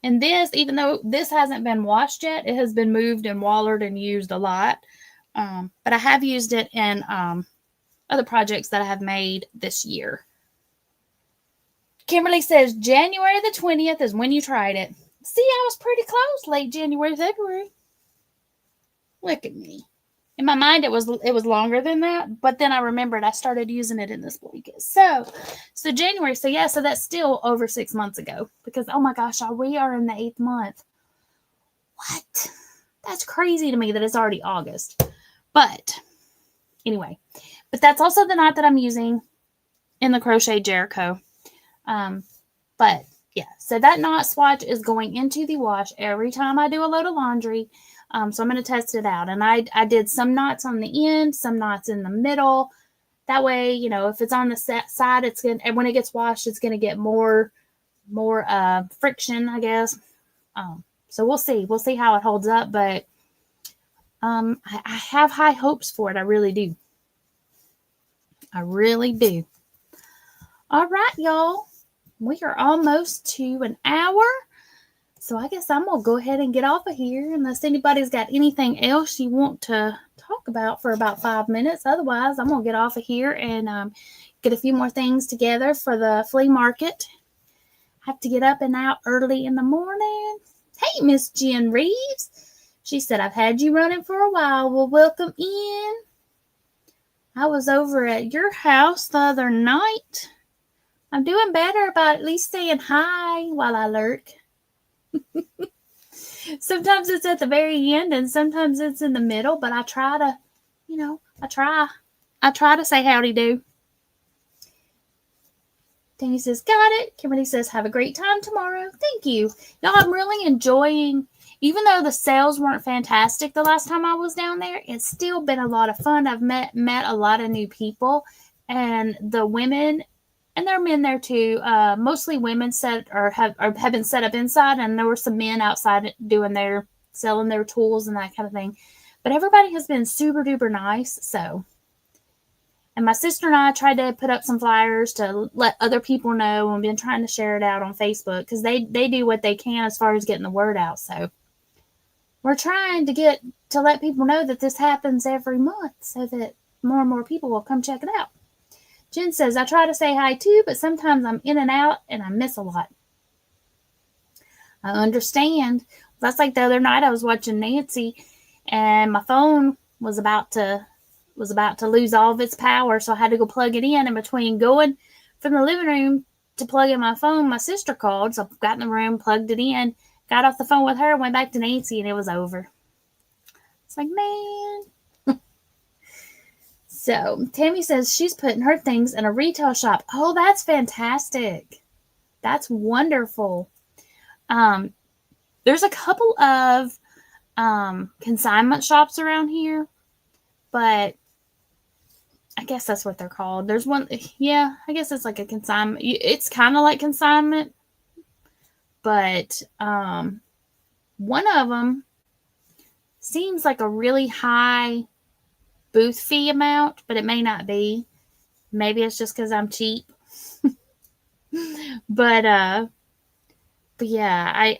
and this, even though this hasn't been washed yet, it has been moved and wallered and used a lot. But I have used it in other projects that I have made this year. Kimberly says January the 20th is when you tried it. See, I was pretty close. Late January, February. Look at me. In my mind, it was longer than that, but then I remembered I started using it in this blanket. So January. So yeah, so that's still over 6 months ago because oh my gosh, we are in the 8th month. What? That's crazy to me that it's already August. But anyway, but that's also the knot that I'm using in the Crochet Jericho. But yeah, so that knot swatch is going into the wash every time I do a load of laundry. So I'm going to test it out. And I did some knots on the end, some knots in the middle. That way, you know, if it's on the side, it's going to, and when it gets washed, it's going to get more friction, I guess. So we'll see. We'll see how it holds up. But I have high hopes for it. I really do. I really do. All right, y'all. We are almost to an hour. So I guess I'm going to go ahead and get off of here unless anybody's got anything else you want to talk about for about 5 minutes. Otherwise, I'm going to get off of here and get a few more things together for the flea market. Have to get up and out early in the morning. Hey, Miss Jen Reeves. She said, I've had you running for a while. Well, welcome in. I was over at your house the other night. I'm doing better about at least saying hi while I lurk. Sometimes it's at the very end and sometimes it's in the middle, but I try to, you know, I try to say howdy do. Danny says, got it. Kimberly says, have a great time tomorrow. Thank you. Y'all, I'm really enjoying, even though the sales weren't fantastic the last time I was down there, it's still been a lot of fun. I've met a lot of new people, and the women, and there are men there too, mostly women have been set up inside, and there were some men outside selling their tools and that kind of thing. But everybody has been super duper nice, so. And my sister and I tried to put up some flyers to let other people know, and we've been trying to share it out on Facebook because they do what they can as far as getting the word out. So we're trying to let people know that this happens every month so that more and more people will come check it out. Jen says, I try to say hi too, but sometimes I'm in and out and I miss a lot. I understand. That's like the other night I was watching Nancy and my phone was about to lose all of its power, so I had to go plug it in. And between going from the living room to plug in my phone, my sister called, so I got in the room, plugged it in, got off the phone with her, went back to Nancy, and it was over. It's like, man. So Tammy says she's putting her things in a retail shop. Oh, that's fantastic. That's wonderful. There's a couple of consignment shops around here, but I guess that's what they're called. There's one, yeah, I guess it's like a consignment. It's kind of like consignment, but one of them seems like a really high booth fee amount, but it may not be. Maybe it's just because I'm cheap. But yeah,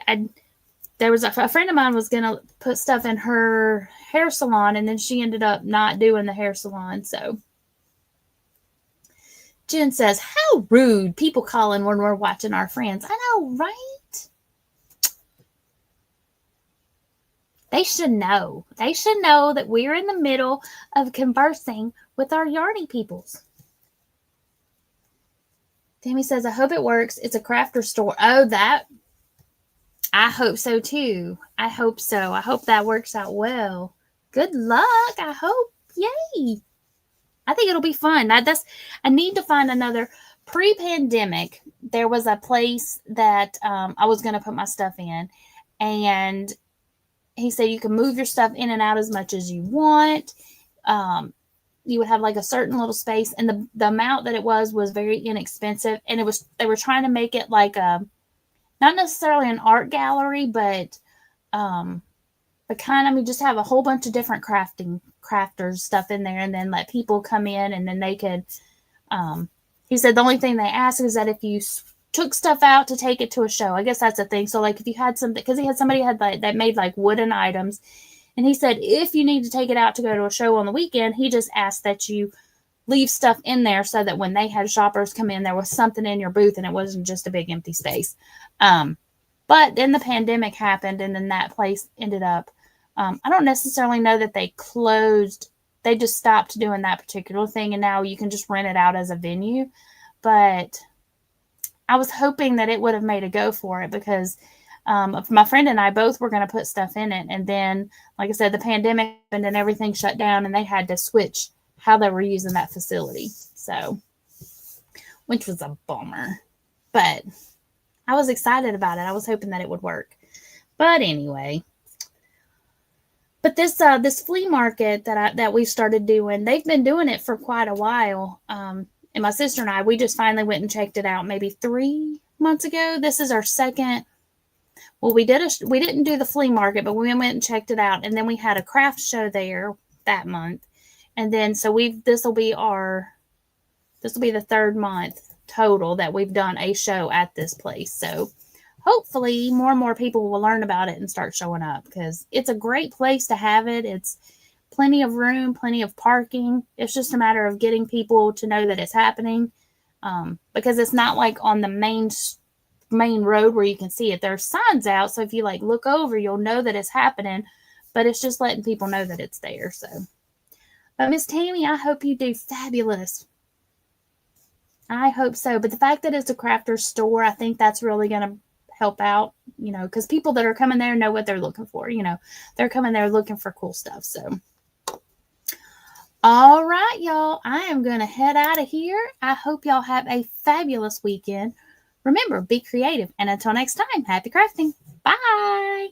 there was a friend of mine was gonna put stuff in her hair salon, and then she ended up not doing the hair salon. So Jen says, how rude, people calling when we're watching our friends. I know, right? They should know. They should know that we're in the middle of conversing with our yarny peoples. Tammy says, I hope it works. It's a crafter store. Oh, that. I hope so too. I hope so. I hope that works out well. Good luck. I hope. Yay. I think it'll be fun. I need to find another. Pre-pandemic, there was a place that I was going to put my stuff in, and he said you can move your stuff in and out as much as you want. You would have like a certain little space, and the amount that it was very inexpensive, and they were trying to make it like not necessarily an art gallery, but just have a whole bunch of different crafters stuff in there, and then let people come in, and then they could, he said the only thing they ask is that if you took stuff out to take it to a show, I guess that's a thing. So like if you had something, because he had somebody that made like wooden items, and he said if you need to take it out to go to a show on the weekend, he just asked that you leave stuff in there so that when they had shoppers come in, there was something in your booth and it wasn't just a big empty space. But then the pandemic happened, and then that place ended up I don't necessarily know that they closed. They just stopped doing that particular thing, and now you can just rent it out as a venue. But I was hoping that it would have made a go for it because my friend and I both were going to put stuff in it. And then, like I said, the pandemic happened and everything shut down, and they had to switch how they were using that facility. So, which was a bummer. But I was excited about it. I was hoping that it would work. But anyway, but this flea market that we started doing, they've been doing it for quite a while. And my sister and I, we just finally went and checked it out maybe 3 months ago. This is our second. Well, we didn't do the flea market, but we went and checked it out, and then we had a craft show there that month, and then so this will be the third month total that we've done a show at this place. So hopefully more and more people will learn about it and start showing up because it's a great place to have it. It's plenty of room, plenty of parking. It's just a matter of getting people to know that it's happening because it's not like on the main road where you can see it. There's signs out, so if you like look over, you'll know that it's happening, but it's just letting people know that it's there. So, but Miss Tammy, I hope you do fabulous. I hope so. But the fact that it's a crafter's store, I think that's really going to help out, because people that are coming there know what they're looking for. They're coming there looking for cool stuff. So, all right, y'all, I am going to head out of here. I hope y'all have a fabulous weekend. Remember, be creative. And until next time, happy crafting. Bye.